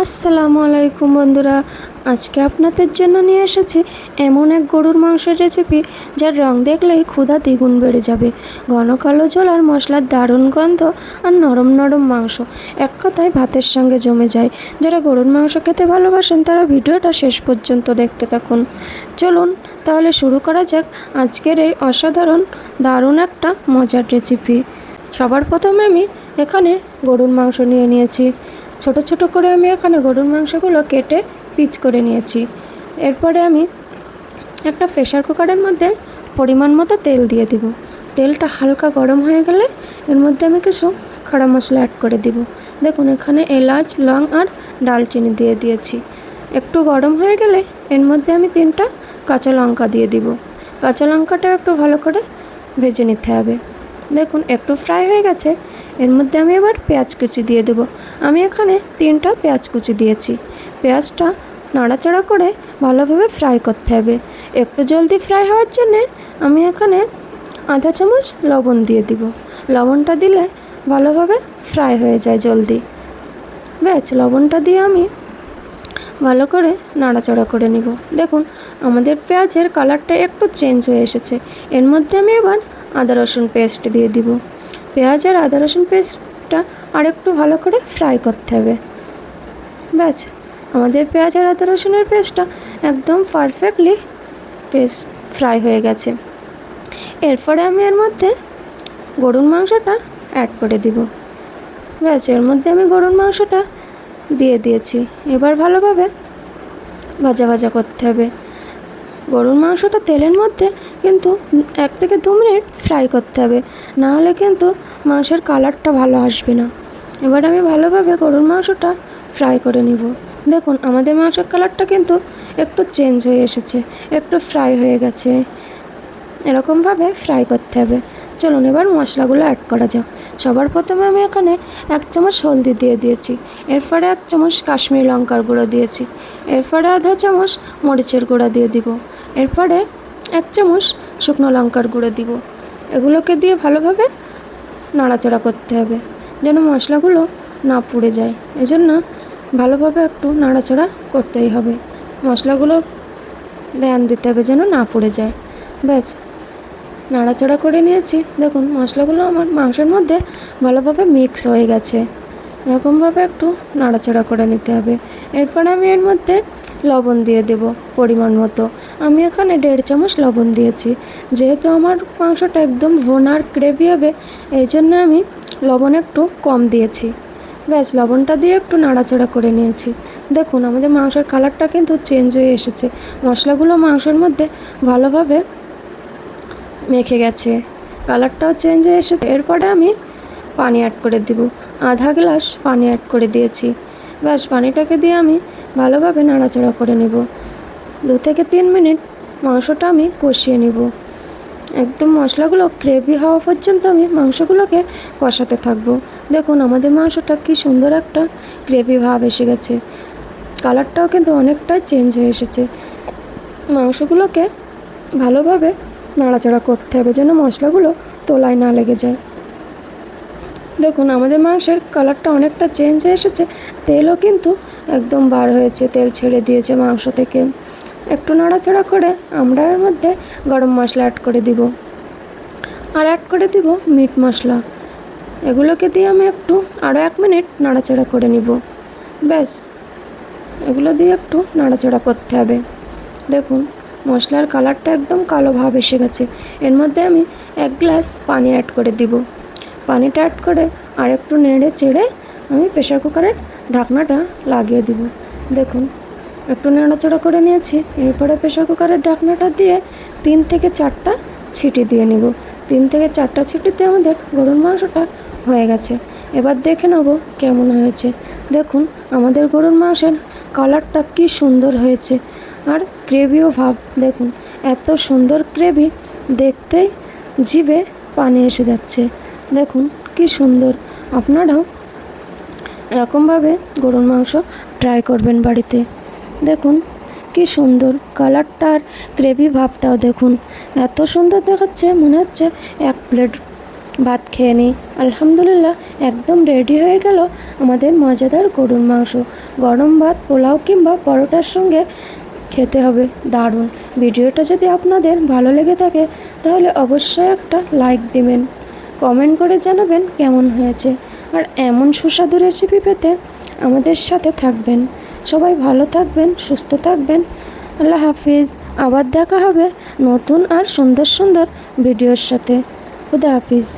আসসালামু আলাইকুম বন্ধুরা, আজকে আপনাদের জন্য নিয়ে এসেছি এমন এক গরুর মাংসের রেসিপি যার রং দেখলেই ক্ষুধা দ্বিগুণ বেড়ে যাবে। ঘন কালো ঝোল আর মশলার দারুণ গন্ধ আর নরম নরম মাংস এক কথায় ভাতের সঙ্গে জমে যায়। যারা গরুর মাংস খেতে ভালোবাসেন তারা ভিডিওটা শেষ পর্যন্ত দেখতে থাকুন। চলুন তাহলে শুরু করা যাক আজকের এই অসাধারণ দারুণ একটা মজার রেসিপি। সবার প্রথমে আমি এখানে গরুর মাংস নিয়েছি। ছোট ছোট করে আমি এখানে গরুর মাংসগুলো কেটে পিস করে নিয়েছি। এরপরে আমি একটা প্রেসার কুকারের মধ্যে পরিমাণ মতো তেল দিয়ে দিব। তেলটা হালকা গরম হয়ে গেলে এর মধ্যে আমি কিছু খাড়া মশলা অ্যাড করে দিব। দেখুন এখানে এলাচ, লং আর ডালচিনি দিয়ে দিয়েছি। একটু গরম হয়ে গেলে এর মধ্যে আমি 3টা কাঁচা লঙ্কা দিয়ে দিব। কাঁচা লঙ্কাটা একটু ভালো করে ভেজে নিতে হবে। দেখুন একটু ফ্রাই হয়ে গেছে। এর মধ্যে আমি এবার পেঁয়াজ কুচি দিয়ে দেব। আমি এখানে 3টা পেঁয়াজ কুচি দিয়েছি। পেঁয়াজটা নাড়াচাড়া করে ভালোভাবে ফ্রাই করতে হবে। একটু জলদি ফ্রাই হওয়ার জন্যে আমি এখানে আধা চামচ লবণ দিয়ে দিব। লবণটা দিলে ভালোভাবে ফ্রাই হয়ে যায় জলদি। ব্যাস, লবণটা দিয়ে আমি ভালো করে নাড়াচাড়া করে নিব। দেখুন আমাদের পেঁয়াজের কালারটা একটু চেঞ্জ হয়ে এসেছে। এর মধ্যে আমি এবার আদা রসুন পেস্ট দিয়ে দিব। পেঁয়াজ আর আদা রসুন পেস্টটা আর একটু ভালো করে ফ্রাই করতে হবে। ব্যাস, আমাদের পেঁয়াজ আর আদা রসুনের পেস্টটা একদম পারফেক্টলি ফ্রাই হয়ে গেছে। এরপরে আমি এর মধ্যে গরুর মাংসটা অ্যাড করে দিব। ব্যাস, এর মধ্যে আমি গরুর মাংসটা দিয়ে দিয়েছি। এবার ভালোভাবে ভাজা ভাজা করতে হবে। গরুর মাংসটা তেলের মধ্যে কিন্তু 1 থেকে 2 মিনিট ফ্রাই করতে হবে, নাহলে কিন্তু মাংসের কালারটা ভালো আসবে না। এবার আমি ভালোভাবে গরুর মাংসটা ফ্রাই করে নিব। দেখুন আমাদের মাংসের কালারটা কিন্তু একটু চেঞ্জ হয়ে এসেছে, একটু ফ্রাই হয়ে গেছে। এরকমভাবে ফ্রাই করতে হবে। চলুন এবার মশলাগুলো অ্যাড করা যাক। সবার প্রথমে আমি এখানে 1 চামচ হলদি দিয়ে দিয়েছি। এরপরে 1 চামচ কাশ্মীরি লঙ্কার গুঁড়ো দিয়েছি। এরপরে আধা চামচ মরিচের গুঁড়া দিয়ে দিব। এরপরে 1 চামচ শুকনো লঙ্কার গুঁড়ো দিব। এগুলোকে দিয়ে ভালোভাবে নাড়াচাড়া করতে হবে যেন মশলাগুলো না পুড়ে যায়। এজন্য ভালোভাবে একটু নাড়াচাড়া করতেই হবে। মশলাগুলো ধ্যান দিতে হবে যেন না পুড়ে যায়। ব্যাস, নাড়াচাড়া করে নিয়েছি। দেখুন মশলাগুলো আমার মাংসের মধ্যে ভালোভাবে মিক্স হয়ে গেছে। এরকমভাবে একটু নাড়াচাড়া করে নিতে হবে। এরপরে আমি এর মধ্যে লবণ দিয়ে দেব পরিমাণ মতো। আমি এখানে 1.5 চামচ লবণ দিয়েছি। যেহেতু আমার মাংসটা একদম ভোনা আর গ্রেভি হবে, এই জন্য আমি লবণ একটু কম দিয়েছি। ব্যাস, লবণটা দিয়ে একটু নাড়াচাড়া করে নিয়েছি। দেখুন আমাদের মাংসের কালারটা কিন্তু চেঞ্জ হয়ে এসেছে। মশলাগুলো মাংসের মধ্যে ভালোভাবে মেখে গেছে, কালারটাও চেঞ্জ হয়ে এসেছে। এরপরে আমি পানি অ্যাড করে দিব। আধা গ্লাস পানি অ্যাড করে দিয়েছি। ব্যাস, পানিটাকে দিয়ে আমি ভালোভাবে নাড়াচাড়া করে নেব। 2 থেকে 3 মিনিট মাংসটা আমি কষিয়ে নিব। একদম মশলাগুলো গ্রেভি হওয়া পর্যন্ত আমি মাংসগুলোকে কষাতে থাকবো। দেখুন আমাদের মাংসটা কি সুন্দর একটা গ্রেভি ভাব এসে গেছে। কালারটাও কিন্তু অনেকটাই চেঞ্জ হয়ে এসেছে। মাংসগুলোকে ভালোভাবে নাড়াচাড়া করতে হবে যেন মশলাগুলো তলায় না লেগে যায়। দেখুন আমাদের মাংসের কালারটা অনেকটা চেঞ্জ হয়ে এসেছে। তেলও কিন্তু একদম বার হয়েছে, তেল ছেড়ে দিয়েছে মাংস থেকে। একটু নাড়াচাড়া করে আমরা এর মধ্যে গরম মশলা অ্যাড করে দিব আর অ্যাড করে দিব মিট মশলা। এগুলোকে দিয়ে আমি একটু আরও 1 মিনিট নাড়াচাড়া করে নিব। ব্যাস, এগুলো দিয়ে একটু নাড়াচাড়া করতে হবে। দেখুন মশলার কালারটা একদম কালো ভাব এসে গেছে। এর মধ্যে আমি 1 গ্লাস পানি অ্যাড করে দিব। পানিটা অ্যাড করে আর একটু নেড়ে চেড়ে আমি প্রেসার কুকারের ঢাকনাটা লাগিয়ে দিব। দেখুন একটু নাড়াচাড়া করে নিয়েছি। এরপরে প্রেসার কুকারের ঢাকনাটা দিয়ে 3 থেকে 4টা ছিটি দিয়ে নিব। 3 থেকে 4টা ছিটিতে আমাদের গরুর মাংসটা হয়ে গেছে। এবার দেখে নেব কেমন হয়েছে। দেখুন আমাদের গরুর মাংসের কালারটা কি সুন্দর হয়েছে আর গ্রেভিও ভাব। দেখুন এত সুন্দর গ্রেভি, দেখতেই জিভে পানি এসে যাচ্ছে। দেখুন কি সুন্দর। আপনারাও এরকমভাবে গরুর মাংস ট্রাই করবেন বাড়িতে। দেখুন কি সুন্দর কালারটা আর গ্রেভি ভাবটাও দেখুন, এত সুন্দর দেখাচ্ছে, মনে হচ্ছে 1 প্লেট ভাত খেয়ে নিই। আলহামদুলিল্লাহ একদম রেডি হয়ে গেল আমাদের মজাদার গরুর মাংস। গরম ভাত, পোলাও কিংবা পরোটার সঙ্গে খেতে হবে দারুণ। ভিডিওটা যদি আপনাদের ভালো লেগে থাকে তাহলে অবশ্যই একটা লাইক দিবেন, কমেন্ট করে জানাবেন কেমন হয়েছে। আর এমন সুস্বাদু রেসিপি পেতে আমাদের সাথে থাকবেন। সবাই ভালো থাকবেন, সুস্থ থাকবেন। আল্লাহ হাফিজ। আবার দেখা হবে নতুন আর সুন্দর সুন্দর ভিডিওর সাথে। খুদা হাফিজ।